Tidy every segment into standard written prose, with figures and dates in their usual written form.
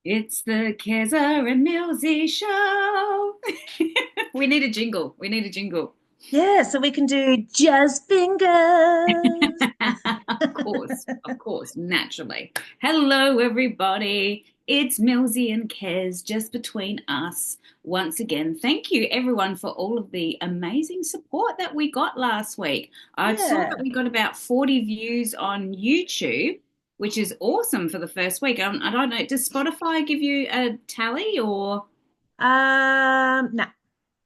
It's the Keza and Millsy show. We need a jingle. We need a jingle. Yeah, so we can do jazz fingers. Of course, naturally. Hello, everybody. It's Millsy and Kez just between us once again. Thank you, everyone, for all of the amazing support that we got last week. I saw that Yeah. we got about 40 views on YouTube, which is awesome for the first week. I don't know, does Spotify give you a tally or? No,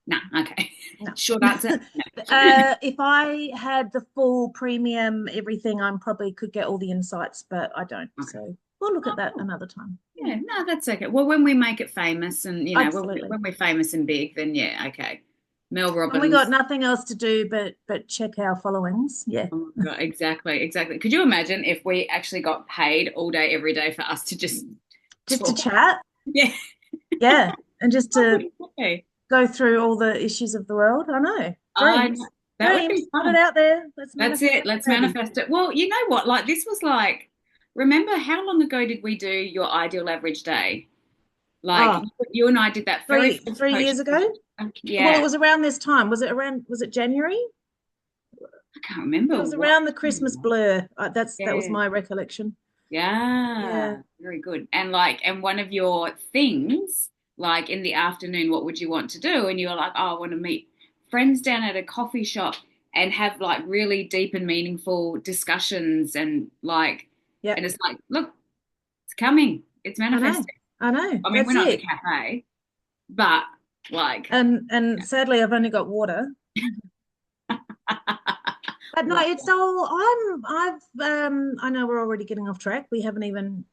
No, okay. no. Short answer, no. If I had the full premium everything, I probably could get all the insights, but I don't. Okay. So we'll look at Oh, that cool. another time. Yeah, no, that's okay. Well, when we make it famous and, Absolutely. when we're famous and big, then yeah, okay. Mel When we got Robbins. nothing else to do but check our followings. Yeah. Oh my God, exactly, exactly. Could you imagine if we actually got paid all day, every day for us to just Just to talk? chat. Yeah, Yeah. And just that to would be. go through all the issues of the world. I know. I know. Dreams. That would be Dreams. Put it fun. out there. Let's That's manifest it. it, Let's baby. manifest it. Well, you know what? Like this was like, remember how long ago did we do your ideal average day? Like Oh, you and I did that very first three coaching years ago. session. Well, it Yeah, was around this time. Was it January? I can't It remember was what. around the Christmas blur. That was Yeah, my recollection. Yeah. yeah, very good. And like, and one of your things, like in the afternoon, what would you want to do? And you were like, oh, I want to meet friends down at a coffee shop and have like really deep and meaningful discussions and like, Yeah. and it's like, look, it's coming, it's I know. manifesting. I know. I mean, we're That's not at the it. cafe, but like, And sadly I've only got water. But no, what? it's all I know we're already getting off track. We haven't even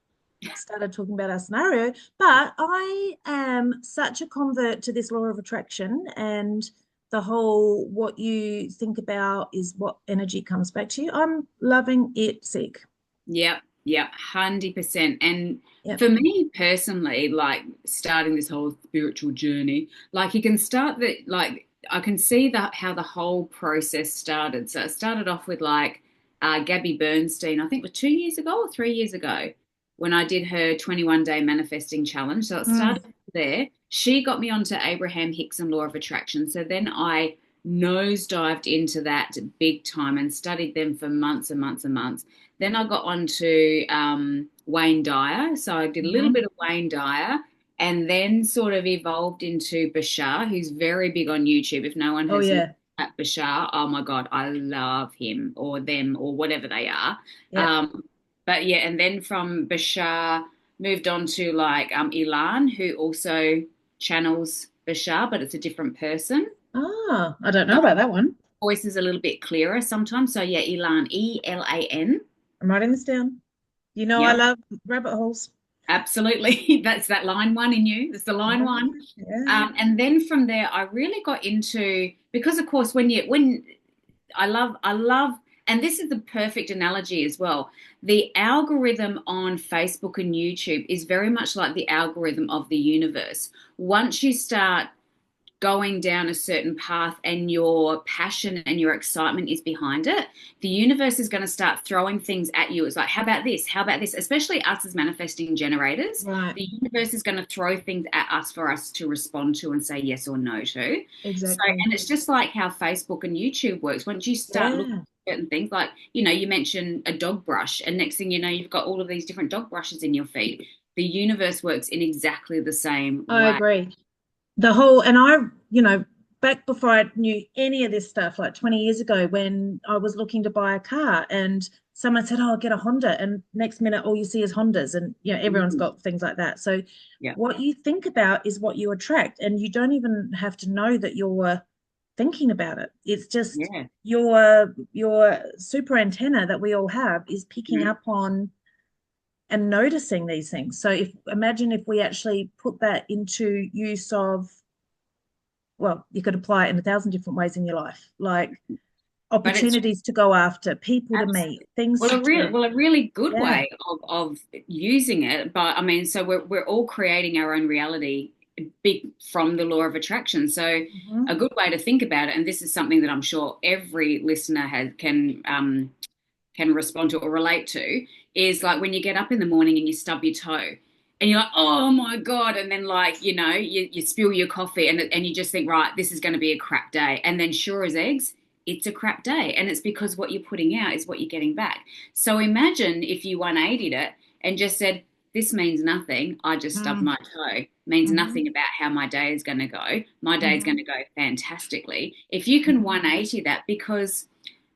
started talking about our scenario, but I am such a convert to this law of attraction and the whole what you think about is what energy comes back to you. I'm loving it sick. Yep, yep, 100%. And Yep. for me personally, like starting this whole spiritual journey, like you can start the like I can see that how the whole process started. So it started off with like Gabby Bernstein, I think it was 2 years ago or 3 years ago, when I did her 21 day manifesting challenge. So it Mm. started there. She got me onto Abraham Hicks and Law of Attraction. So then I nosedived into that big time and studied them for months and months and months. Then I got onto Wayne Dyer. So I did a little Hmm. bit of Wayne Dyer and then sort of evolved into Bashar, who's very big on YouTube. If no one Oh has looked yeah. at Bashar, oh my God, I love him or them or whatever they are. Yeah. Um, but yeah, and then from Bashar, moved on to like Ilan, who also channels Bashar, but it's a different person. Ah, I don't know about that one. Voice is a little bit clearer sometimes. So yeah, Elan, Elan. I'm writing this down. You know I Yep, love rabbit holes. absolutely. That's that line one in you. That's the line one. Yeah. And then from there, I really got into because of course when I love, and this is the perfect analogy as well. The algorithm on Facebook and YouTube is very much like the algorithm of the universe. Once you start going down a certain path and your passion and your excitement is behind it, the universe is going to start throwing things at you. It's like, how about this? How about this? Especially us as manifesting generators, Right. the universe is going to throw things at us for us to respond to and say yes or no to. So, Exactly. and it's just like how Facebook and YouTube works. Once you start looking Yeah. at certain things, like, you mentioned a dog brush, and next thing you know, you've got all of these different dog brushes in your feet. The universe works in exactly the same I way. agree. The whole, and back before I knew any of this stuff, like 20 years ago, when I was looking to buy a car and someone said, "Oh, I'll get a Honda." And next minute, all you see is Hondas. And, everyone's Mhm. got things like that. So Yeah. what you think about is what you attract. And you don't even have to know that you're thinking about it. It's just Yeah. your super antenna that we all have is picking Mhm. up on and noticing these things. So if imagine if we actually put that into use of, well, you could apply it in a thousand different ways in your life, like But it's opportunities to go after, people to meet, absolutely things to do. a really good Yeah. way of using it. But I mean, so we're all creating our own reality big from the law of attraction. So a Hmm. good way to think about it, and this is something that I'm sure every listener has can respond to or relate to, is like when you get up in the morning and you stub your toe. and you're like, oh my God. And then like, you spill your coffee and you just think, right, this is going to be a crap day. And then sure as eggs, it's a crap day. And it's because what you're putting out is what you're getting back. So imagine if you 180'd it and just said, this means nothing. I just stubbed Mm, my toe. Means mhm, nothing about how my day is going to go. My day is going mhm, to go fantastically. If you can mhm, 180 that, because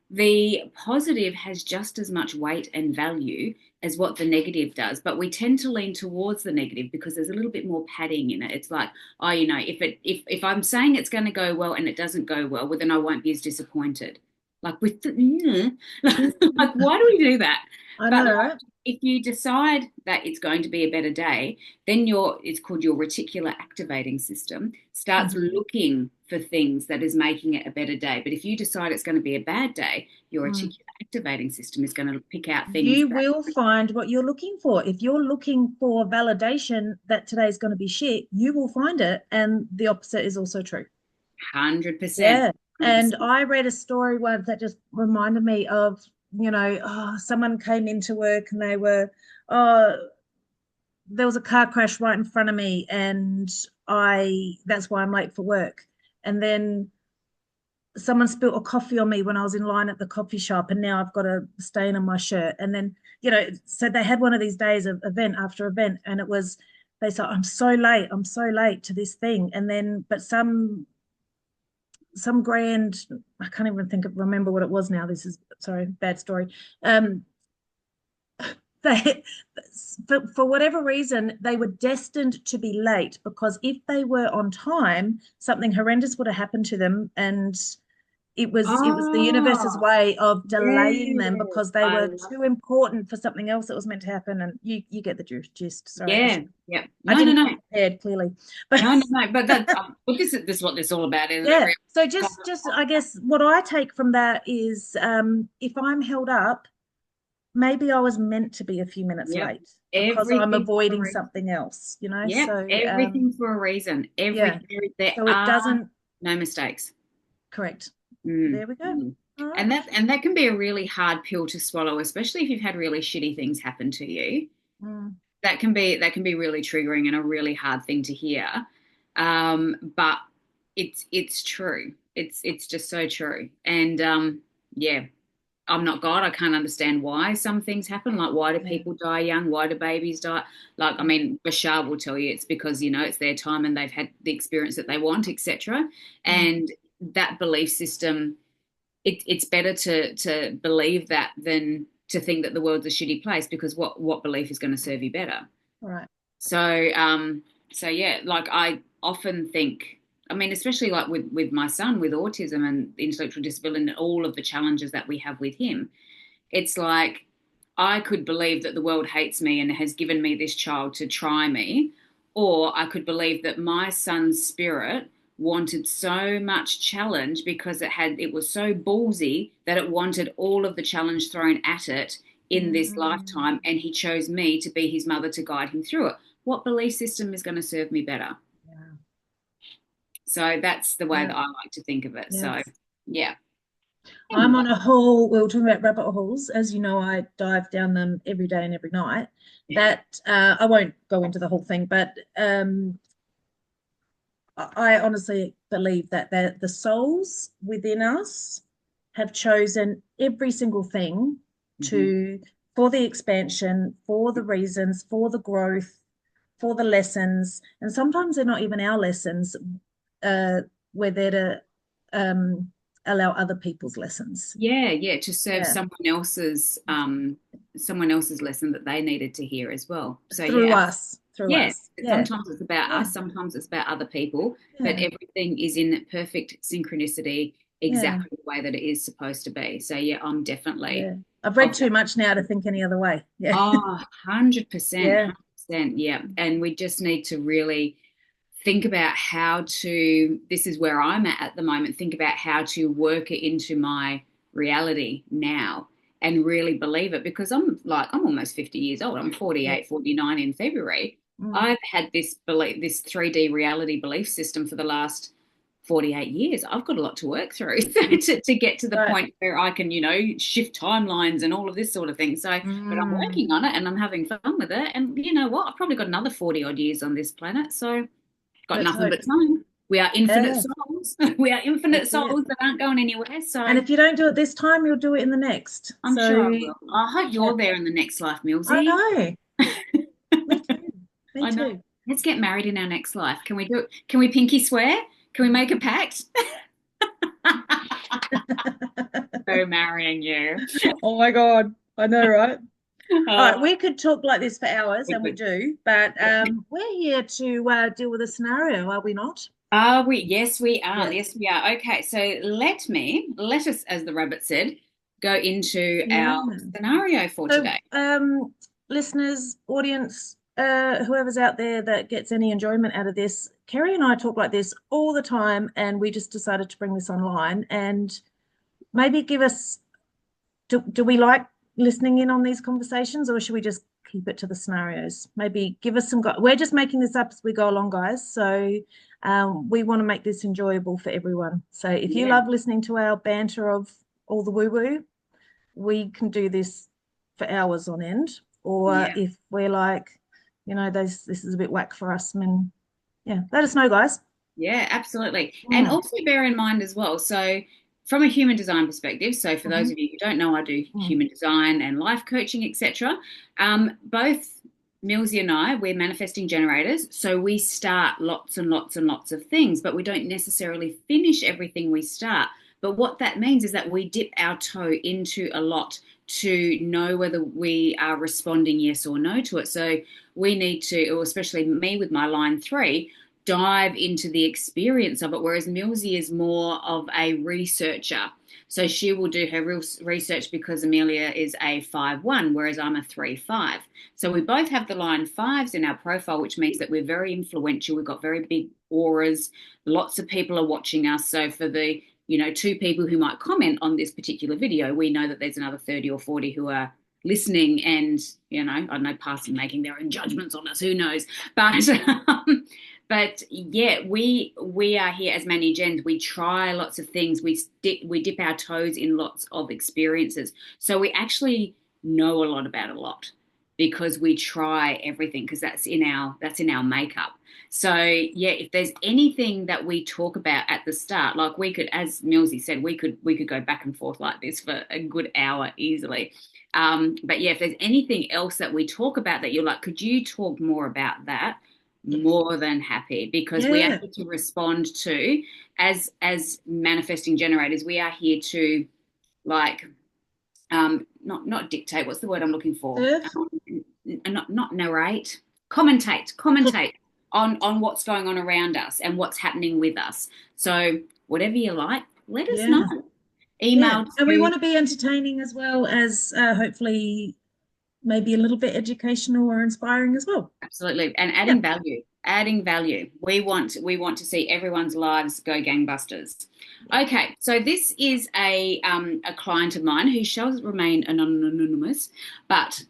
the positive has just as much weight and value as what the negative does, but we tend to lean towards the negative because there's a little bit more padding in it. It's like, oh, if I'm saying it's going to go well and it doesn't go well, then I won't be as disappointed. Like with like mm. why do we do that? I But know, like, right? if you decide that it's going to be a better day, then it's called your reticular activating system starts Mhm, looking for things that is making it a better day. But if you decide it's going to be a bad day, your mm. reticular activating system is going to pick out things You that, will find what you're looking for. If you're looking for validation that today's going to be shit, you will find it. And the opposite is also true. 100%, Yeah. And 100%. I read a story once that just reminded me of, someone came into work and oh, there was a car crash right in front of me, and that's why I'm late for work. And then someone spilt a coffee on me when I was in line at the coffee shop, and now I've got a stain on my shirt. And then, so they had one of these days of event after event, and they said, I'm so late to this thing. And then, but some grand, I can't even remember what it was now. This is, sorry, bad story. Um, they, for whatever reason, they were destined to be late, because if they were on time, something horrendous would have happened to them, and it was the universe's Oh, way of delaying them yes. because they I were love, too important for something else that was meant to happen. And you get the gist. Sorry, yeah, yeah. I No, no, didn't no. come prepared, clearly, but No, no, no. But but this is what this is all about, isn't it? yeah. Really? So just I guess what I take from that is, if I'm held up, maybe I was meant to be a few minutes Yep. late because I'm Everything for a avoiding reason. something else. Yep. So Everything for a reason. yeah. There So it are doesn't. no mistakes. Correct. Mm, There we go. mm. All right. And that can be a really hard pill to swallow, especially if you've had really shitty things happen to you. Mm, That can be really triggering and a really hard thing to hear. But it's true. It's just so true. And yeah, I'm not God. I can't understand why some things happen. Like, why do yeah. people die young? Why do babies die? Like, I Yeah. mean, Bashar will tell you it's because, it's their time and they've had the experience that they want, etc. Mm, And that belief system, it's better to believe that than to think that the world's a shitty place, because what belief is going to serve you better? all right. So yeah, like I often think, I mean, especially like with my son with autism and intellectual disability and all of the challenges that we have with him, it's like I could believe that the world hates me and has given me this child to try me, or I could believe that my son's spirit wanted so much challenge because it was so ballsy that it wanted all of the challenge thrown at it in this Mm, lifetime, and he chose me to be his mother to guide him through it. What belief system is going to serve me better? yeah. So that's the way Yeah. that I like to think of it. So Yes. yeah. I'm Anyway. on a whole, we were talking about rabbit holes. As you know, I dive down them every day and every night. That I won't go into the whole thing, but I honestly believe that the souls within us have chosen every single thing Mhm. to for the expansion, for the reasons, for the growth, for the lessons. And sometimes they're not even our lessons. Uh, we're there to allow other people's lessons. Yeah, yeah, to serve Yeah. someone else's lesson that they needed to hear as well. So Through yeah, us. Through yeah. us. Yeah. Sometimes it's about Yeah. us, sometimes it's about other people, but Yeah. everything is in perfect synchronicity, Yeah. exactly the way that it is supposed to be. So yeah, I'm definitely Yeah. I've read of too that. much now to think any other way. Yeah. Oh, 100%, Yeah. 100%, yeah. And we just need to really think about how to, this is where I'm at the moment, think about how to work it into my reality now and really believe it, because I'm almost 50 years old. I'm Yeah. 48, 49 in February. Mm. I've had this 3D reality belief system for the last 48 years. I've got a lot to work through to get to the Right. point where I can, shift timelines and all of this sort of thing. So, but I'm Mm, working on it and I'm having fun with it. And you know what? I've probably got another 40 odd years on this planet. So, got let's nothing hope. but time. We are infinite Yeah, souls. We are infinite that's it. souls that aren't going anywhere. And So, if you don't do it this time, you'll do it in the next. I'm So, sure I will. I hope yeah, you're there in the next life, I Millsy. know. Me too. Me I know. too. Let's get married in our next life. Can we do it? Can we pinky swear? Can we make a pact? So marrying you. Oh my God. I know, right? All Oh, right, we could talk like this for hours, and we good. do, but we're here to deal with a scenario, are we not? Are we? Yes, we are. Yeah. Yes, we are. Okay, so let us, as the rabbit said, go into Yeah. our scenario for So, today. listeners, audience, whoever's out there that gets any enjoyment out of this, Kerry and I talk like this all the time, and we just decided to bring this online and maybe give us, do we like listening in on these conversations, or should we just keep it to the scenarios? Maybe give us some, we're just making this up as we go along, guys. So we want to make this enjoyable for everyone. So if you Yeah, love listening to our banter of all the woo woo, we can do this for hours on end. Or yeah. if we're like, this is a bit whack for us, and yeah, let us know, guys. Yeah, absolutely. And Mm, also bear in mind as well, so from a human design perspective, so for those mhm, of you who don't know, I do mm. human design and life coaching, etc. Both Millsy and I, we're manifesting generators, so we start lots and lots and lots of things, but we don't necessarily finish everything we start. But what that means is that we dip our toe into a lot to know whether we are responding yes or no to it. So we need to, or especially me with my line 3, dive into the experience of it, whereas Millsy is more of a researcher. So she will do her real research because Amelia is a 5-1, whereas I'm a 3-5. So we both have the line 5s in our profile, which means that we're very influential. We've got very big auras. Lots of people are watching us. So for the 2 people who might comment on this particular video, we know that there's another 30 or 40 who are listening and, I don't know, passing, making their own judgments on us. Who knows? But but yeah, we are here as Manny Gens. We try lots of things. We dip our toes in lots of experiences. So we actually know a lot about a lot because we try everything because that's in our makeup. So yeah, if there's anything that we talk about at the start, like we could, as Millsy said, we could go back and forth like this for a good hour easily. But yeah, if there's anything else that we talk about that you're like, could you talk more about that? More than happy because we are Yeah. here to respond to as manifesting generators. We are here to like not dictate. What's the word I'm looking for? Serve. Not narrate. Commentate on what's going on around us and what's happening with us. So whatever you like, let us know. Yeah. Yeah. Email And we to want to be entertaining as well as hopefully maybe a little bit educational or inspiring as well. absolutely and Yeah. adding value. Adding value. We want to see everyone's lives go gangbusters. Yeah. Okay, so this is a client of mine who shall remain anonymous, but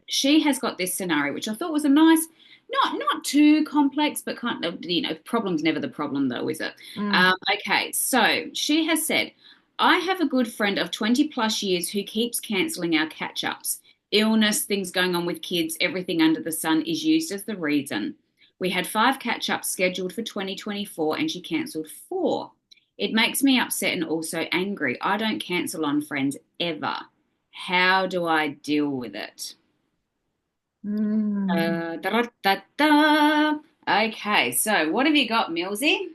she has got this scenario which I thought was a nice, not too complex, but kind of problem's never the problem though, is it? Mm, Okay, so she has said, I have a good friend of 20 plus years who keeps cancelling our catch ups. Illness, things going on with kids, everything under the sun is used as the reason. We had 5 catch ups scheduled for 2024 and she cancelled 4. It makes me upset and also angry. I don't cancel on friends ever. How do I deal with it? mm. Da, da, da. Okay, so what have you got, Millsy? I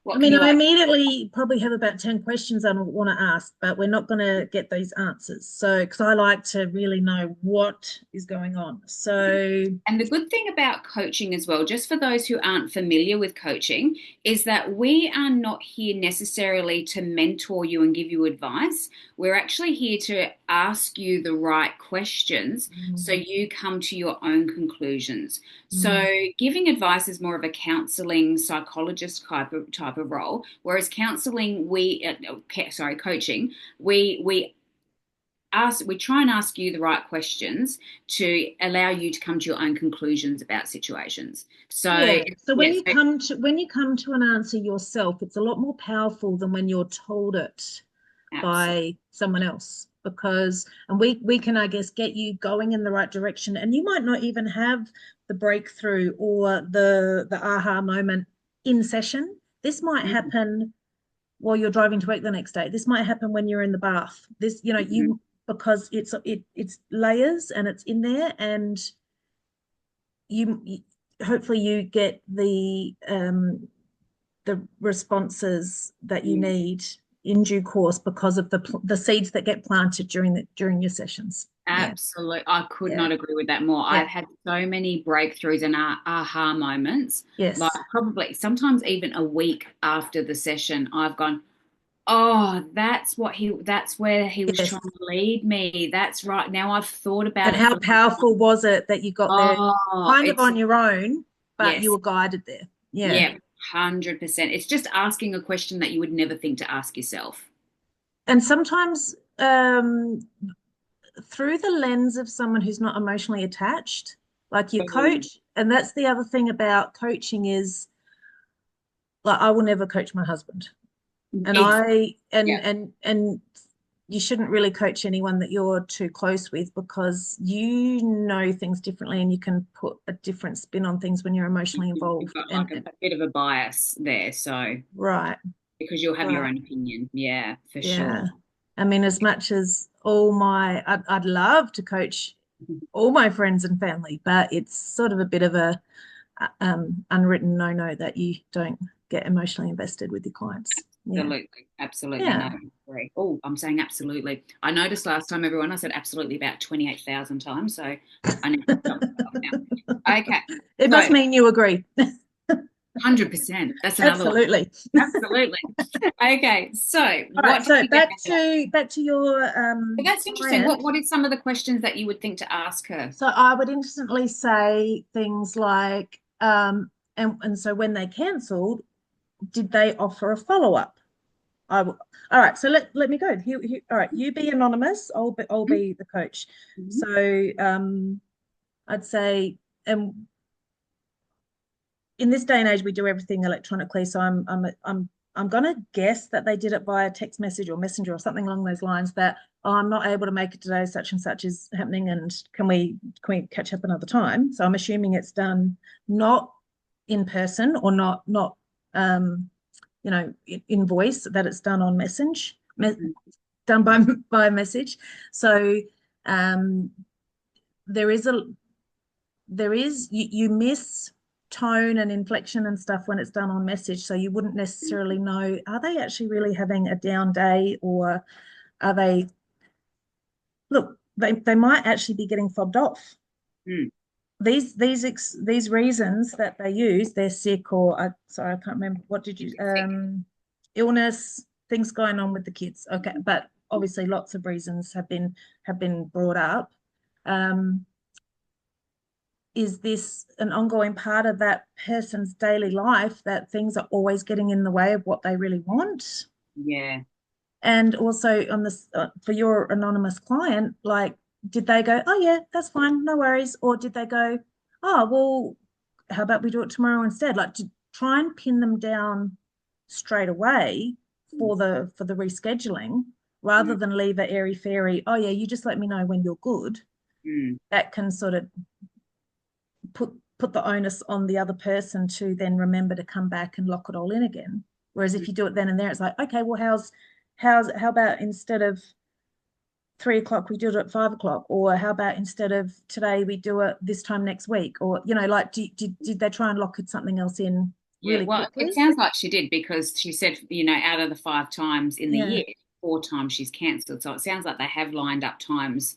What can mean, you I add? immediately probably have about 10 questions I want to ask, but we're not going to get those answers. So, because I like to really know what is going on. So, And the good thing about coaching as well, just for those who aren't familiar with coaching, is that we are not here necessarily to mentor you and give you advice. We're actually here to ask you the right questions so mm, you come to your own conclusions. So mm, giving advice is more of a counseling psychologist type of role, whereas coaching, we we try and ask you the right questions to allow you to come to your own conclusions about situations. So Yeah. So yeah, so when you come to an answer yourself, it's a lot more powerful than when you're told it absolutely. by someone else, because and we can, I guess, get you going in the right direction, and you might not even have the breakthrough or the aha moment in session. This might happen while you're driving to work the next day. This might happen when you're in the bath. This, Mm-hmm. you, because it's layers and it's in there, and you hopefully you get the responses that you need in due course because of the seeds that get planted during your sessions. Yeah, Absolutely. I could yeah, not agree with that more. yeah, I've had so many breakthroughs and aha moments, like yes. probably sometimes even a week after the session, I've gone, oh, that's where he was Yes. trying to lead me. That's right. Now I've thought about And it how for, powerful was it that you got there oh, kind of it's, on your own, but you yes, were guided there? Yeah. yeah, 100%. It's just asking a question that you would never think to ask yourself. And sometimes through the lens of someone who's not emotionally attached, like your Oh, coach. And that's the other thing about coaching is, like, I will never coach my husband. And ex I yeah. and you shouldn't really coach anyone that you're too close with, because you know things differently and you can put a different spin on things when you're emotionally You've involved. got like And a bit of a bias there. So, right, because you'll have your right. own opinion. Yeah, for Yeah. sure. I mean, as much as I'd love to coach all my friends and family, but it's sort of a bit of a unwritten no-no that you don't get emotionally invested with your clients. Yeah. Absolutely. Absolutely. No, Yeah. I agree. Oh, I'm saying absolutely. I noticed last time, everyone, I said absolutely about 28,000 times. So I need to stop myself now. Okay. It So must mean you agree. 100%. That's another one. Absolutely. Absolutely. Okay. So All right, what did so you get out? back to your But that's interesting. client. What is some of the questions that you would think to ask her? So I would instantly say things like, and so when they cancelled, did they offer a follow-up? All right, so let me go. All right, you be anonymous. I'll be the coach. Mm-hmm. So I'd say, and in this day and age, we do everything electronically. So I'm going to guess that they did it via text message or messenger or something along those lines. That, oh, I'm not able to make it today. Such and such is happening, and can we catch up another time? So I'm assuming it's done not in person, or not in voice. That it's done on message, Mm-hmm. done by message. So um, there is a you miss tone and inflection and stuff when it's done on message, so you wouldn't necessarily know, are they actually really having a down day, or are they, look, they might actually be getting fobbed off. Mm-hmm. These reasons that they use, they're sick, or sorry, I can't remember, what did you, Sick. illness, things going on with the kids. Okay, but obviously lots of reasons have been brought up. um is this an ongoing part of that person's daily life, that things are always getting in the way of what they really want? Yeah. And also on this, for your anonymous client, like, did they go, oh yeah, that's fine, no worries, or did they go, oh well, how about we do it tomorrow instead? Like, to try and pin them down straight away for the rescheduling, rather than leave it airy fairy. Oh yeah, you just let me know when you're good. Mm-hmm. That can sort of put the onus on the other person to then remember to come back and lock it all in again. Whereas if you do it then and there, it's like, okay, well, how about instead of 3 o'clock we do it at 5 o'clock, or how about instead of today we do it this time next week, or like, did they try and lock something else in Yeah, really well, it quickly? sounds like she did because she said, out of the 5 times in the Yeah, year, 4 times she's cancelled. So it sounds like they have lined up times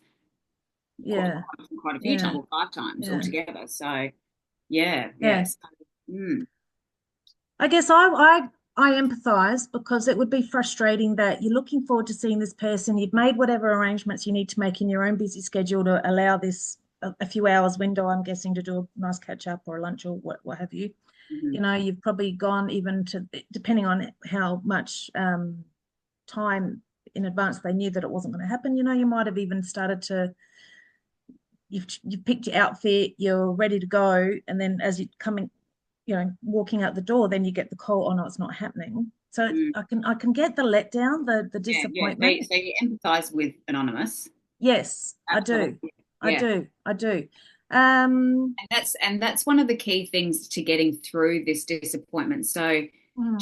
quite, yeah, quite a few yeah, times, or 5 times yeah, altogether. So yeah, yeah. yes. Mm, I guess I empathize, because it would be frustrating that you're looking forward to seeing this person. You've made whatever arrangements you need to make in your own busy schedule to allow this a few hours window, I'm guessing, to do a nice catch up or a lunch or what have you. mhm. You've probably gone even to, depending on how much time in advance they knew that it wasn't going to happen. You might have even started to, you've picked your outfit, you're ready to go, and then as you're coming, walking out the door, then you get the call, oh no, it's not happening. So Mm. I can get the letdown, the Yeah, yeah. disappointment. So you empathize with Anonymous. Yes, I do. Absolutely. I Yeah. do. I do. Um, And that's one of the key things to getting through this disappointment. So mm,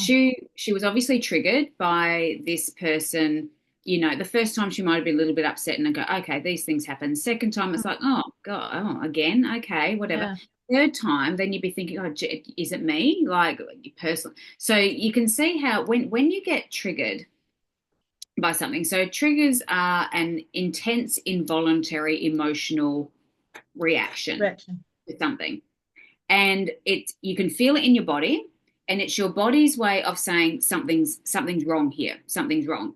she was obviously triggered by this person. The first time she might have been a little bit upset and go, okay, these things happen. Second time it's like, oh God, oh, again, okay, whatever. yeah, Third time, then you'd be thinking, oh, is it me? Like personally. So you can see how when you get triggered by something. So triggers are an intense, involuntary, emotional reaction reaction. to something, and you can feel it in your body, and it's your body's way of saying something's wrong here, something's wrong.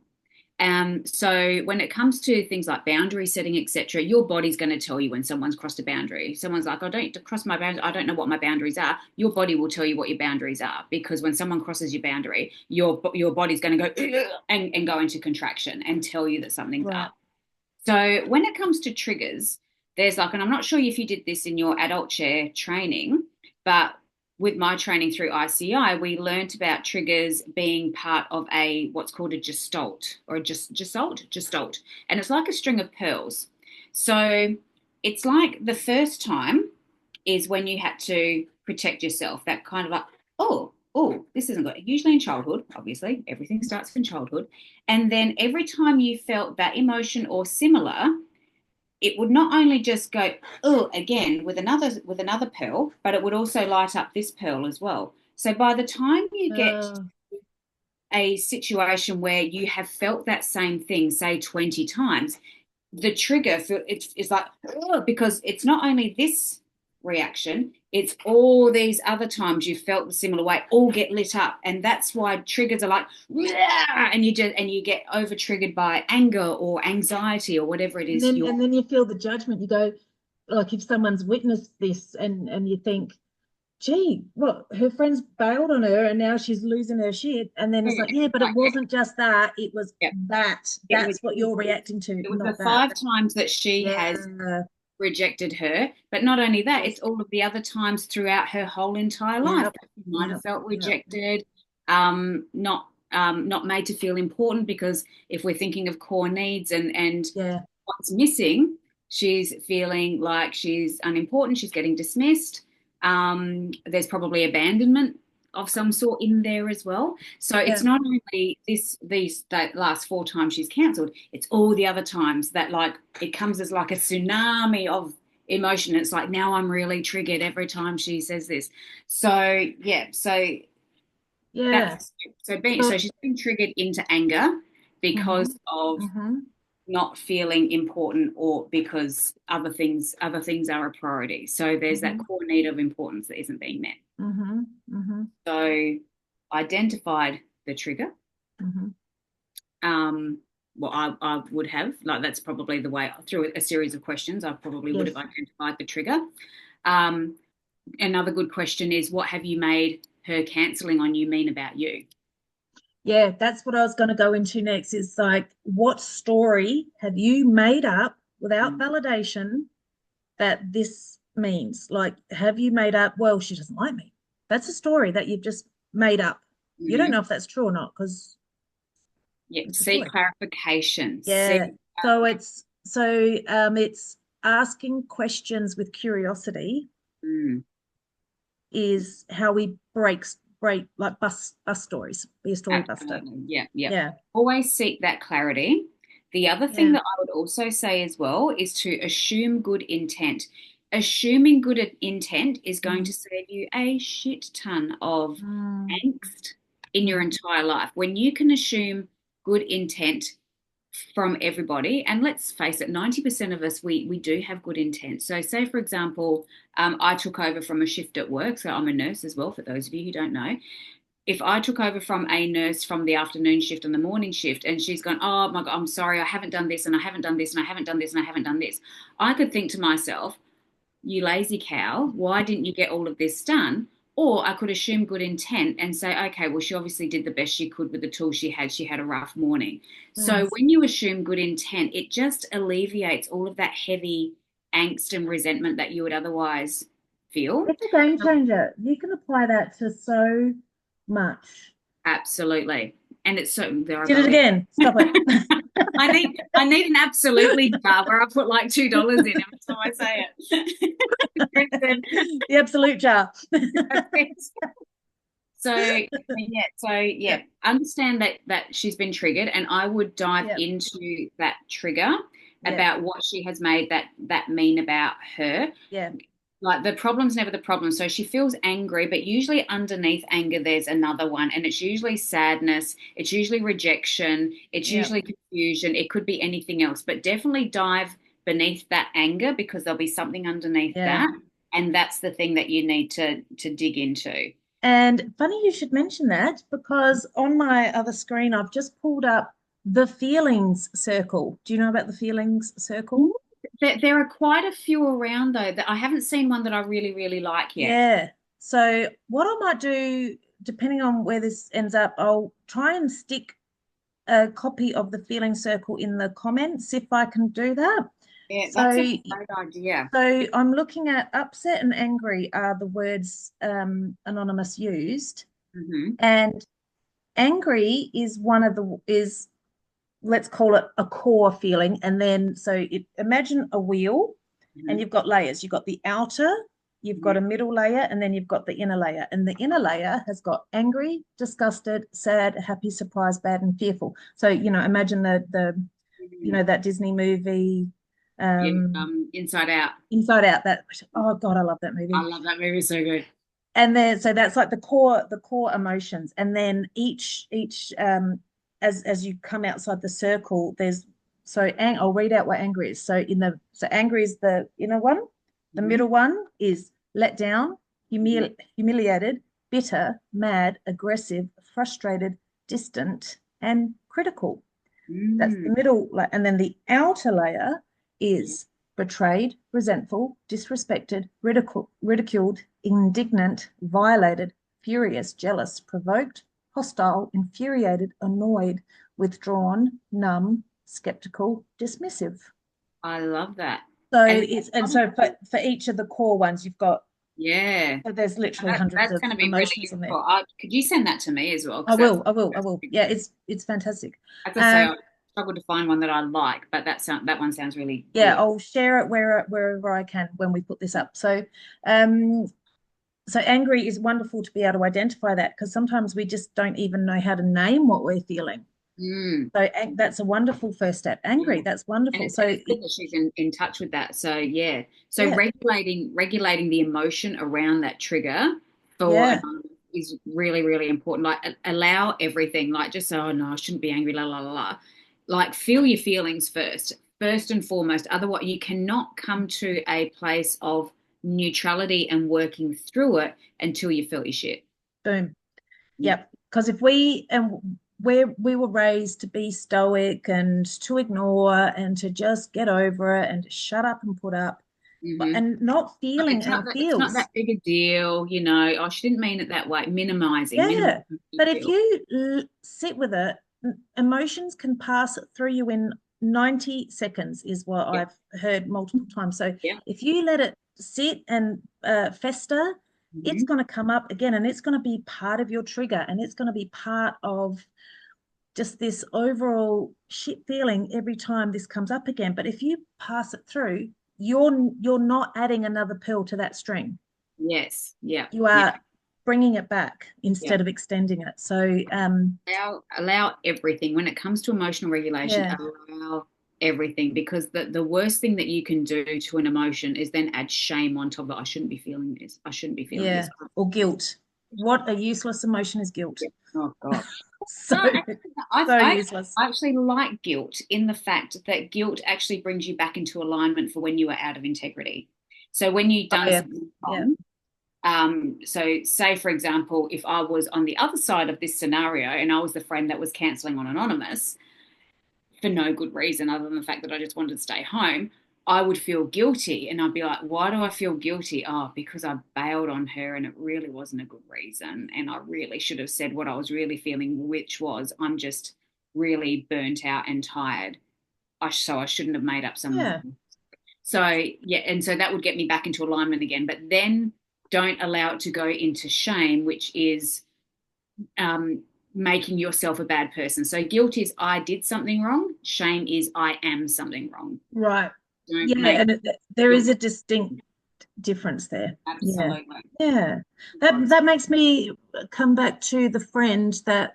So when it comes to things like boundary setting, etc., your body's going to tell you when someone's crossed a boundary. Someone's like, I don't cross my boundary, I don't know what my boundaries are. Your body will tell you what your boundaries are, because when someone crosses your boundary, your body's going to go and go into contraction and tell you that something's Right. up. So when it comes to triggers, there's like, and I'm not sure if you did this in your adult chair training, but with my training through ICI, we learnt about triggers being part of what's called a gestalt, or a gestalt, and it's like a string of pearls. So it's like the first time is when you had to protect yourself. That kind of like, oh, this isn't good. Usually in childhood, obviously, everything starts in childhood. And then every time you felt that emotion or similar, it would not only just go, oh, again with another pearl, but it would also light up this pearl as well. So by the time you get Uh, a situation where you have felt that same thing, say 20 times, the trigger for it's like, oh, because it's not only this reaction, it's all these other times you felt the similar way all get lit up, and that's why triggers are like, and you get over triggered by anger or anxiety or whatever it and is then you're. and then you feel the judgment. You go, like if someone's witnessed this and you think, gee, what, her friends bailed on her and now she's losing her shit. And then it's like, yeah, but it Like, wasn't just that, it was yeah, that. it was That's what you're reacting to, it was the not that. 5 times that she has Yeah. rejected her. But not only that, Yes. it's all of the other times throughout her whole entire life Yep. that she might have Yep. felt Yep. rejected, not made to feel important, because if we're thinking of core needs and Yeah. what's missing, she's feeling like she's unimportant, she's getting dismissed. There's probably abandonment of some sort in there as well. So it's Yeah. not only that last 4 times she's cancelled, it's all the other times that, like, it comes as like a tsunami of emotion. It's like, now I'm really triggered every time she says this. So yeah, Yeah. that's so So, she's been triggered into anger mm-hmm, because of mm-hmm, not feeling important, or because other things are a priority. So there's that mm-hmm, core need of importance that isn't being met. mm-hmm, mm-hmm, So identified the trigger. mm-hmm. Um, well, I would have, like, that's probably the way, through a series of questions, I probably would have Yes. identified the trigger. Um, Another good question is, what have you made her cancelling on you mean about you? Yeah, that's what I was going to go into next. Is like, what story have you made up without Mm. validation that this means? Like, have you made up, well, she doesn't like me? That's a story that you've just made up. You don't know Mm. if that's true or not because Yeah, it's a seek story. clarification. Yeah. Seek So clarification. it's asking questions with curiosity Mm. is how we break like bus stories. Be a story buster. Absolutely. Yeah, yeah. Yeah. Always seek that clarity. The other thing Yeah. that I would also say as well is to assume good intent. Assuming good intent is going Mm, to save you a shit ton of mm, angst in your mm, entire life. When you can assume good intent from everybody, and let's face it, 90% of us, we do have good intent. So say, for example, I took over from a shift at work, so I'm a nurse as well, for those of you who don't know. If I took over from a nurse from the afternoon shift and the morning shift, and she's gone, oh my God, I'm sorry, I haven't done this and I haven't done this and I haven't done this and I haven't done this, I could think to myself, you lazy cow, why didn't you get all of this done? Or I could assume good intent and say, okay, well, she obviously did the best she could with the tools she had. She had a rough morning. So Mm. when you assume good intent, it just alleviates all of that heavy angst and resentment that you would otherwise feel. It's a game changer. You can apply that to so much. Absolutely. And it's so there I Did go it again. again. Stop it. I need an absolutely jar where I put like $2 in every time I say it. The absolute jar. So yeah, Yep. understand that she's been triggered, and I would dive Yep. into that trigger Yep. about what she has made that mean about her. Yep. Like the problem's never the problem. So she feels angry, but usually underneath anger, there's another one. And it's usually sadness, it's usually rejection, it's Yep. usually confusion. It could be anything else, but definitely dive beneath that anger because there'll be something underneath Yeah. that. And that's the thing that you need to dig into. And funny you should mention that because on my other screen, I've just pulled up the feelings circle. Do you know about the feelings circle? There are quite a few around though that I haven't seen one that I really, really like yet. Yeah. So what I might do, depending on where this ends up, I'll try and stick a copy of the feeling circle in the comments if I can do that. Yeah, that's a So, great idea. so I'm looking at upset and angry are the words Anonymous used, Hmm. and angry is one of the is let's call it a core feeling, and then imagine a wheel, and Hmm. you've got layers. You've got the outer, you've got a middle layer, and then you've got the inner layer. And the inner layer has got angry, disgusted, sad, happy, surprised, bad, and fearful. So imagine the that Disney movie, Yeah, um, Inside Out. Inside Out. That oh God, I love that I movie. love that movie so good. And then so that's like the core emotions, and then each as you come outside the circle, there's I'll read out what anger is. So anger is the inner one. The Hmm. middle one is let down, humiliated, bitter, mad, aggressive, frustrated, distant, and critical. That's Mm. the middle, and then the outer layer Yeah. is betrayed, resentful, disrespected, ridiculed, indignant, violated, furious, jealous, provoked, hostile, infuriated, annoyed, withdrawn, numb, skeptical, dismissive. I love that. So And it's and so for each of the core ones, you've got yeah, so there's literally hundreds that's of going to be really emotions in there. useful. Could you send that to me as well? I Because will, I will, I will. Yeah, it's fantastic. as I say, Um, I struggled to find one that I like, but that one sounds really yeah, good. I'll share it wherever I can when we put this up. Um, so angry is wonderful to be able to identify that because sometimes we just don't even know how to name what we're feeling. Mm. So that's a wonderful first step. Angry, Yeah. that's And wonderful. it's good that she's in touch with that. So yeah. So Yeah, regulating the emotion around that trigger for yeah, anonymous is really, really important. Like allow everything. Like just say, oh no, I shouldn't be angry, la la la la. Like feel your feelings first and foremost. Otherwise, you cannot come to a place of neutrality and working through it until you feel your shit. boom. Yeah. Yep. Because if we were raised to be stoic and to ignore and to just get over it and to shut up and put up, but Hmm. and not feeling our It's not feels. that big a deal, you know. Oh, she didn't mean it that way. Yeah. Minimizing But if feel. you sit with it, emotions can pass through you in 90 seconds, is what Yeah, I've heard multiple times. So yeah. if you let it sit and fester, it's Hmm. going to come up again and it's going to be part of your trigger and it's going to be part of just this overall shit feeling every time this comes up again. But if you pass it through, you're not adding another pearl to that string. Yes, yeah, You yeah, are bringing it back yeah. instead of extending it. So Allow everything when it comes to emotional regulation. yeah, Allow everything because the worst thing that you can do to an emotion is then add shame on top of it. I shouldn't be feeling this. I shouldn't be feeling yeah, this. or guilt. What a useless emotion is guilt. Yeah. Oh gosh. So No, actually, so useless. I actually like guilt in the fact that guilt actually brings you back into alignment for when you are out of integrity. So when you've Oh done yeah, something yeah, wrong, so say for example, if I was on the other side of this scenario and I was the friend that was cancelling on Anonymous for no good reason other than the fact that I just wanted to stay home, I would feel guilty, and I'd be like, why do I feel guilty? Oh, because I bailed on her and it really wasn't a good reason. And I really should have said what I was really feeling, which was I'm just really burnt out and tired. So I shouldn't have made up some. Yeah. So, yeah. And so that would get me back into alignment again. But then don't allow it to go into shame, which is making yourself a bad person. So guilt is I did something wrong. Shame is I am something wrong. Right. Don't Yeah, make and there is guilt. a distinct difference there. Yeah. Absolutely. Yeah. That makes me come back to the friend that,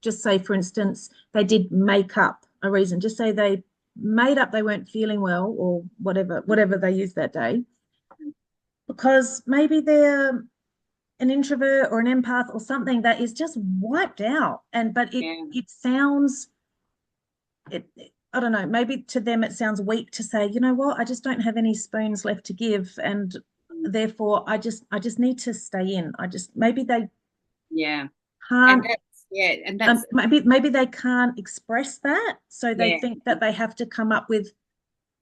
just say, for instance, they did make up a reason. Just say they made up they weren't feeling well or whatever they used that day, because maybe they're an introvert or an empath or something that is just wiped out. And but Yeah. it sounds, it I don't know, maybe to them it sounds weak to say, you know what, I just don't have any spoons left to give, and therefore I just need to stay in. I just, maybe they Yeah. And can't, that's yeah, and that's maybe they can't express that, so they yeah, think that they have to come up with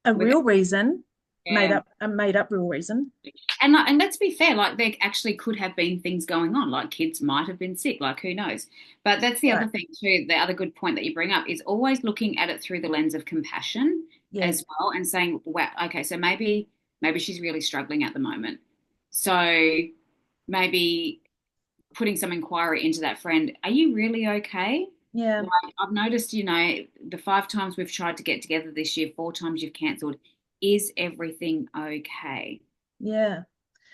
a with it. real reason, Yeah. a made up real reason. And let's be fair, like there actually could have been things going on, like kids might have been sick, like who knows. But that's the other Right. thing too, the other good point that you bring up is always looking at it through the lens of compassion Yeah. as well, and saying, wow, okay, so maybe she's really struggling at the moment. So maybe putting some inquiry into that friend, are you really okay? Yeah. Like I've noticed, the 5 times we've tried to get together this year, 4 times you've cancelled. Is everything okay? Yeah.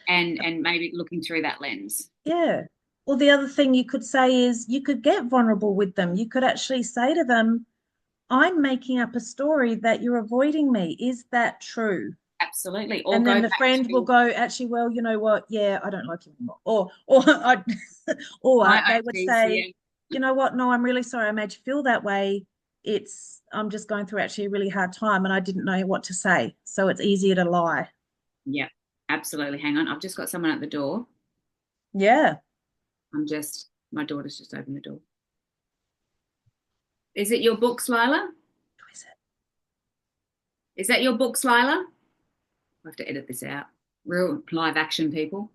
And maybe looking through that lens. Yeah. Or the other thing you could say is you could get vulnerable with them. You could actually say to them, I'm making up a story that you're avoiding me. Is that true? Absolutely. Or And go then the back friend will to go, actually, well, you know what? Yeah, I don't like you anymore. Or I, or my they would OTs, say, yeah. you know what? No, I'm really sorry I made you feel that way. I'm just going through actually a really hard time and I didn't know what to say. So it's easier to lie. Yeah, absolutely. Hang on. I've just got someone at the door. Yeah. My daughter's just opened the door. Is it your books, Lila? Who is it? Is that your books, Lila? I have to edit this out. Real live action people.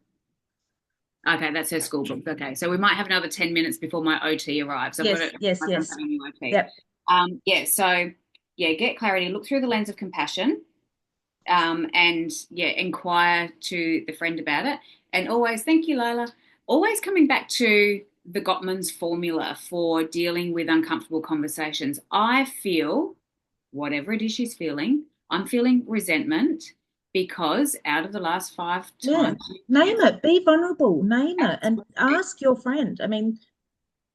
Okay, that's her school book. Okay, so we might have another 10 minutes before my OT arrives. I've got Yes, it. yes, My son's yes. having a new OT. Yep. Yeah, so yeah, get clarity, look through the lens of compassion, and yeah, inquire to the friend about it. And always, thank you, Lila, always coming back to the Gottman's formula for dealing with uncomfortable conversations. I feel whatever it is she's feeling, I'm feeling resentment because out of the last five Yeah. times, Name it. Be vulnerable. Name it and absolutely. ask your friend. I mean,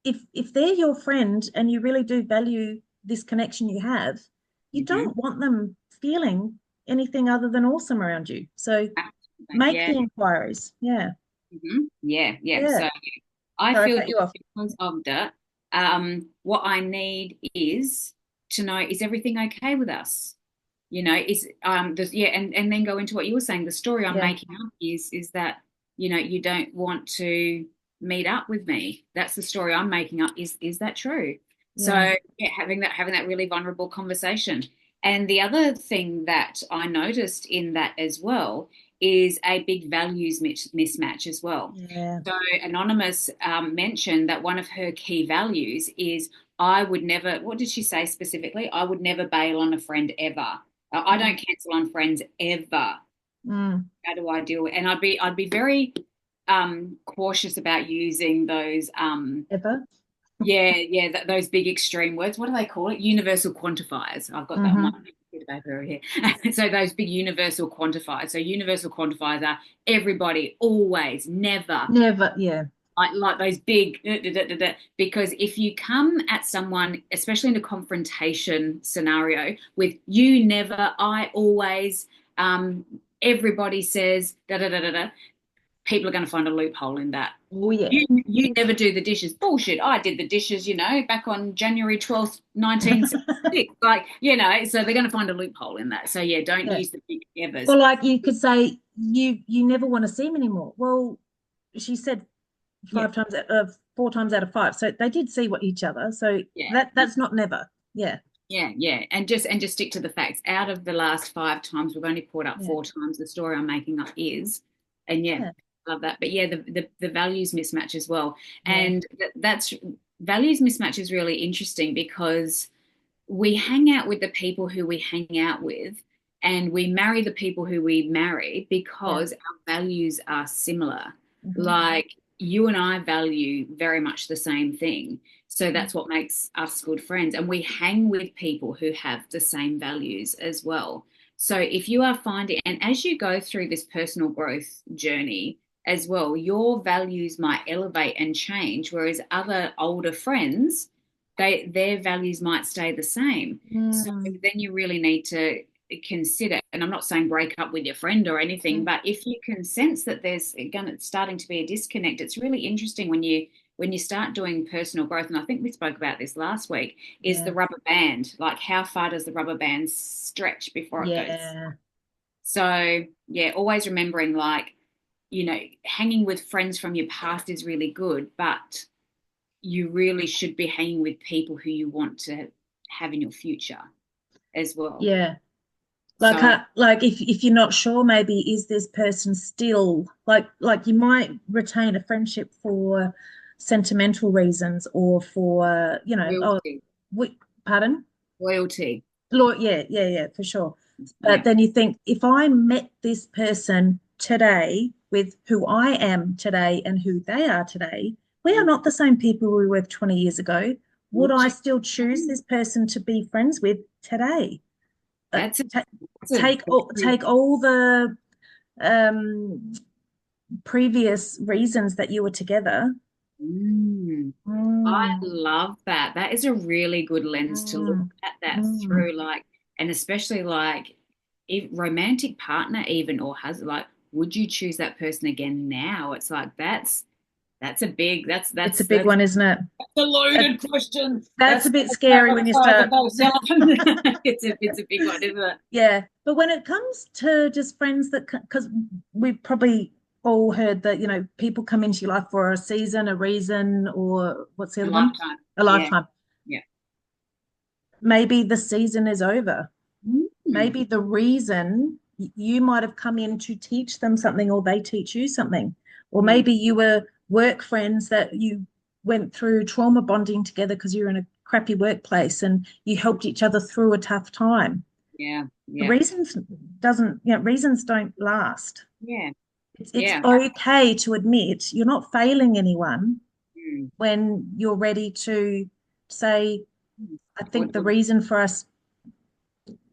if they're your friend and you really do value this connection you have, you Mm-hmm. don't want them feeling anything other than awesome around you. So Absolutely. make Yeah. the inquiries. Yeah. Mm-hmm. Yeah. Yeah. Yeah. So I Sorry, I feel cut you off. because of that, what I need is to know, is everything okay with us? Is yeah, and then go into what you were saying. The story I'm Yeah. making up is that, you don't want to meet up with me. That's the story I'm making up. Is that true? So Yeah. yeah, having that really vulnerable conversation. And the other thing that I noticed in that as well is a big values mismatch as well. Yeah. So Anonymous mentioned that one of her key values is I would never, what did she say specifically? I would never bail on a friend ever. I Mm. don't cancel on friends ever. Mm. How do I deal with it? And I'd be very cautious about using those Ever? yeah, those big extreme words. What do they call it? Universal quantifiers. I've got that on my Mm-hmm. bit of paper over here. So those big universal quantifiers. So universal quantifiers are everybody, always, never, Never. Yeah. like those big because if you come at someone, especially in a confrontation scenario, with you never, I always, everybody says people are going to find a loophole in that. Oh yeah. You never do the dishes. Bullshit. I did the dishes, back on January 12th, 1976. Like, so they're going to find a loophole in that. So yeah, don't Yeah. use the big evers. Or like you could say, you never want to see him anymore. Well, she said Yeah, 4 times out of 5. So they did see what each other. So yeah. that's not never. Yeah. Yeah, yeah, and just stick to the facts. Out of the last 5 times, we've only caught up Yeah. 4 times. The story I'm making up is, and yeah, Yeah. love that. But yeah, the values mismatch as well, Yeah. and that's values mismatch is really interesting because we hang out with the people who we hang out with, and we marry the people who we marry Yeah. because our values are similar. Hmm. Like you and I value very much the same thing. So Mm. that's what makes us good friends. And we hang with people who have the same values as well. So if you are finding, and as you go through this personal growth journey as well, your values might elevate and change, whereas other older friends, their values might stay the same. So Mm. then you really need to consider, and I'm not saying break up with your friend or anything, Mm. but if you can sense that there's again it's starting to be a disconnect, it's really interesting when you start doing personal growth, and I think we spoke about this last week, is the Yeah. rubber band. Like how far does the rubber band stretch before it goes? Yeah. So yeah, always remembering like, hanging with friends from your past is really good, but you really should be hanging with people who you want to have in your future as well. Yeah. Like, So like if you're not sure, maybe is this person still like you might retain a friendship for sentimental reasons or for, oh, loyalty, we, pardon? loyalty, Lord, yeah, yeah, yeah, for sure. But yeah, then you think, if I met this person today with who I am today and who they are today, we are not the same people we were 20 years ago. Would would I you? still choose this person to be friends with today? Uh, That's a, ta that's a take all the um, previous reasons that you were together. mm, I Mm, love that. That is a really good lens to look mm, at that mm. through, like, and especially like if romantic partner even or husband, like, would you choose that person again now? It's like that's a big that's It's a that's big that's one, isn't it? a That, loaded question. that's That's a bit that's why I've scary got to when you fire the start. boat, Ellen. It's a big one, isn't it? Yeah, but when it comes to just friends that, because we've probably all heard that, people come into your life for a season, a reason, or what's the A other one? lifetime. A Yeah, lifetime. yeah. Maybe the season is over. Mm, Maybe the reason you might have come in to teach them something or they teach you something. Or mm, maybe you were work friends that you went through trauma bonding together because you were in a crappy workplace and you helped each other through a tough time. yeah, The yeah, reasons doesn't, reasons don't last. yeah, It's yeah. okay to admit you're not failing anyone Mm, when you're ready to say, mm. I think the What, reason for us,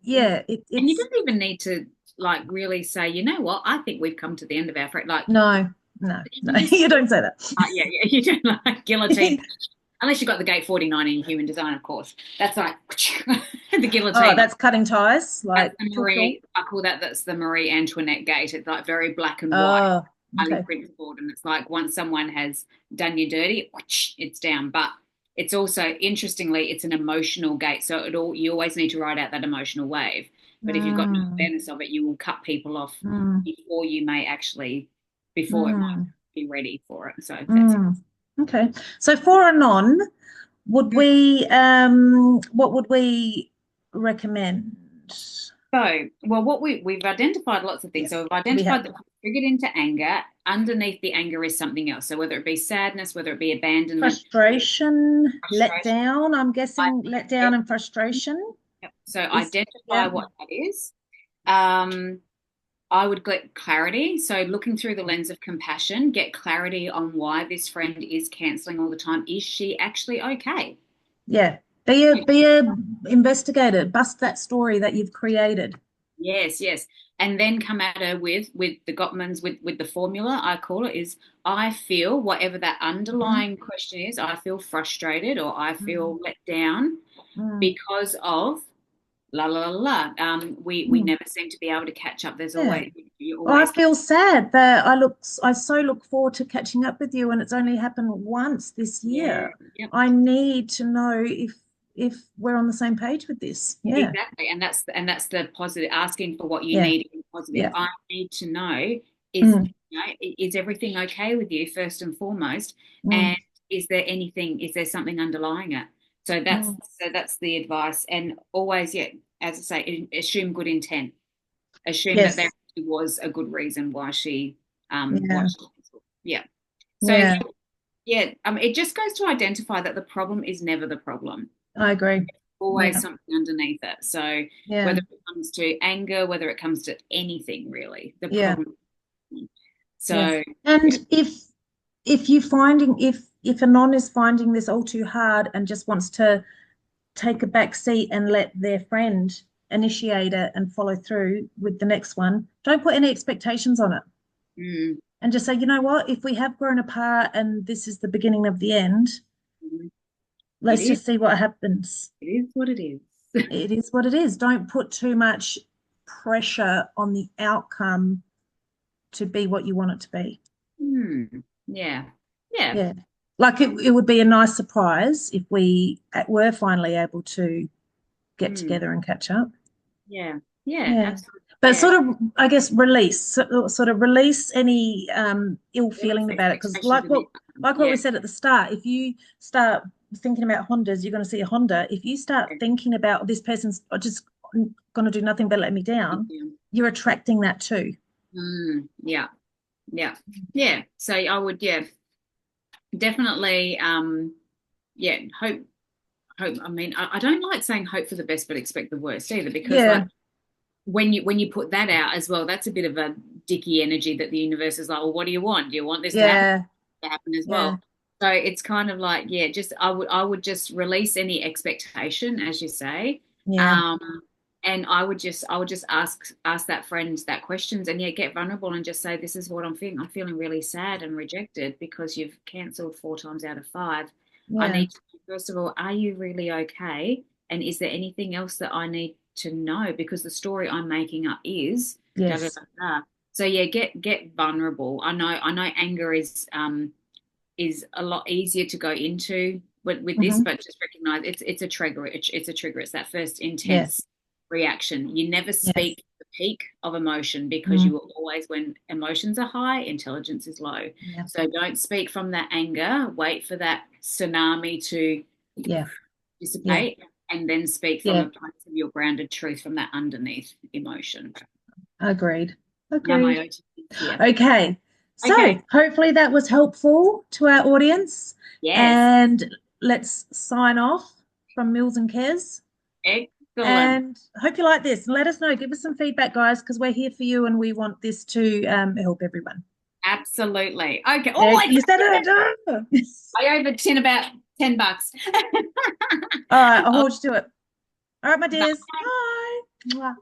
yeah. yeah, And you it's don't even need to like really say, you know what, I think we've come to the end of our friend. Like no, no, no, you just you don't say yeah, yeah, you don't like guillotine. that. Unless you've got the gate 49 in human design, of course. That's like the Oh, guillotine. that's cutting ties, That's like the choo choo. Marie, I call that's the Marie Antoinette gate. It's like very black and white, Oh, highly okay. principled. And it's like once someone has done you dirty, it's down. But it's also, interestingly, it's an emotional gate. So you always need to ride out that emotional wave. But if you've got no Mm, awareness of it, you will cut people off mm, before you may actually, before it might mm, be ready for it. So that's mm. Okay. So for a non, would it. we what would we recommend? So, well, what we've identified lots of things. Yes, So we've we have identified that we're triggered into anger. Underneath the anger is something else. So whether it be sadness, whether it be abandonment, frustration, let frustration, down. I'm I, guessing let down and frustration so is, identify yeah, what that is. Um, I would get clarity. So looking through the lens of compassion, get clarity on why this friend is cancelling all the time. Is she actually okay? yeah. Be a investigator. Bust that story that you've created. Yes, yes. And then come at her with the Gottman's with the formula I call it is I feel whatever that Mm, underlying question is, I feel frustrated or I mm, feel let down mm, because of la la la la. We mm. never seem to be able to catch up. There's Yeah. always you I always feel sad that I so look forward to catching up with you, and it's only happened once this yeah, year. yep. I need to know if we're on the same page with this. Yeah. Exactly. And that's the positive asking for what you Yeah. need in positive. Yeah. I need to know is Mm, is everything okay with you first and foremost? mm, And is there something underlying it? So that's Mm. so that's the advice. And always, yeah, as I say, assume good intent. Assume that there Yes. was a good reason why Yeah. she yeah. So Yeah. yeah, it just goes to identify that the problem is never the problem. I agree. Always Yeah. something underneath it. So Yeah. whether it comes to anger, whether it comes to anything really, the Yeah. problem. Yes. So And yeah. if you finding if a non is finding this all too hard and just wants to take a back seat and let their friend initiate it and follow through with the next one, don't put any expectations on it. Mm, And just say, you know what, if we have grown apart and this is the beginning of the end, mm, it let's is. just see what happens. It is what it is. It is what it is. Don't put too much pressure on the outcome to be what you want it to be. Hmm. Yeah. Yeah. Yeah. Like it would be a nice surprise if we were finally able to get Mm, together and catch up. yeah. Yeah. Yeah. Absolutely. But Yeah. sort of, I guess, sort of release any ill Release feeling about it. Because expectations in the outcome. like what Yeah. we said at the start, if you start thinking about Hondas, you're going to see a Honda. If you start Yeah. thinking about this person's just going to do nothing but let me down, Yeah. you're attracting that too. Yeah. Yeah. Yeah. So I would, yeah, definitely, yeah, hope. I mean, I don't like saying hope for the best, but expect the worst either, because like Yeah. when you put that out as well, that's a bit of a dicky energy that the universe is like, well, what do you want? Do you want this Yeah. to happen as Yeah. well? So it's kind of like, yeah, just I would just release any expectation, as you say. Yeah. Um, and I would just ask that friend that questions, and yeah, get vulnerable and just say, this is what I'm feeling. I'm feeling really sad and rejected because you've cancelled 4 times out of 5. I Yeah. need to know, first of all, are you really okay? And is there anything else that I need to know? Because the story I'm making up is da da Yes. da da. So yeah, get vulnerable. I know anger is a lot easier to go into with this, Hmm. but just recognize it's a trigger. It's a trigger. It's that first Yeah. intense reaction. You never Yes. speak the peak of emotion, because you Mm. will always, when emotions are high, intelligence is low. Yeah. So don't speak from that anger. Wait for that tsunami to Yeah. Yeah. dissipate, and then speak from Yeah. a place of your grounded truth from that underneath emotion. Agreed. Now my Agreed. OT is here. Okay. So Okay. hopefully that was helpful to our audience. Yes. And let's sign off from Mills and Kez. Excellent. And hope you like this. Let us know. Give us some feedback, guys, because we're here for you and we want this to help everyone. Absolutely. Okay. Oh, You said it. I over 10 about $10. All right, I'll Oh, hold you to it. All right, my dears. bye. Bye. Mwah.